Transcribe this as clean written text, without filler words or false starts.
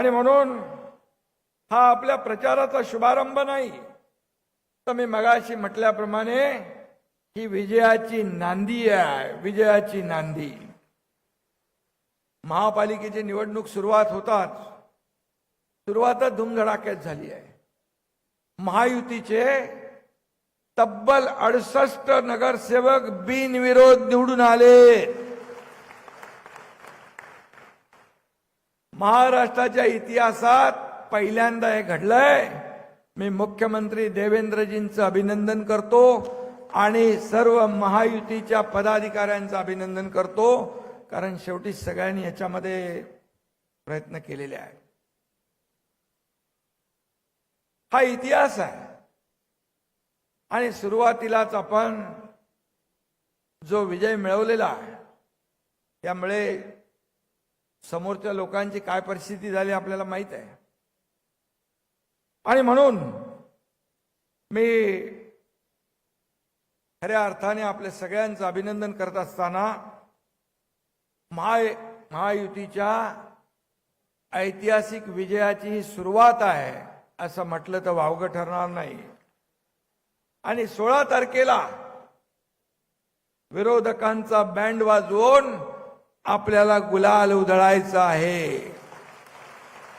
आणि म्हणून हा आपल्या प्रचाराचा शुभारंभ नाही, तर मी मगाशी म्हटल्याप्रमाणे ही विजयाची नांदी आहे, विजयाची नांदी. महापालिकेची निवडणूक सुरुवात सुरुवातच धुमधडाक्यात झाली आहे. महायुतीचे तब्बल 68 नगरसेवक बिनविरोध निवडून आले. महाराष्ट्राच्या इतिहासात पहिल्यांदा हे घडलंय. मी मुख्यमंत्री देवेंद्रजींचं अभिनंदन करतो आणि सर्व महायुतीच्या पदाधिकाऱ्यांचं अभिनंदन करतो, कारण शेवटी सगळ्यांनी याच्यामध्ये प्रयत्न केलेले आहेत. हा इतिहास आहे आणि सुरुवातीलाच आपण जो विजय मिळवलेला आहे त्यामुळे समोरच्या लोकांची काय परिस्थिती झाली आपल्याला माहित आहे. आणि म्हणून मी खऱ्या अर्थाने आपल्या सगळ्यांचं अभिनंदन करत असताना महायुतीच्या ऐतिहासिक विजयाची ही सुरुवात आहे असं म्हटलं तर वावगं ठरणार नाही. आणि 16 तारखेला विरोधकांचा बँड वाजवून आपल्याला गुलाल उधळायचा आहे.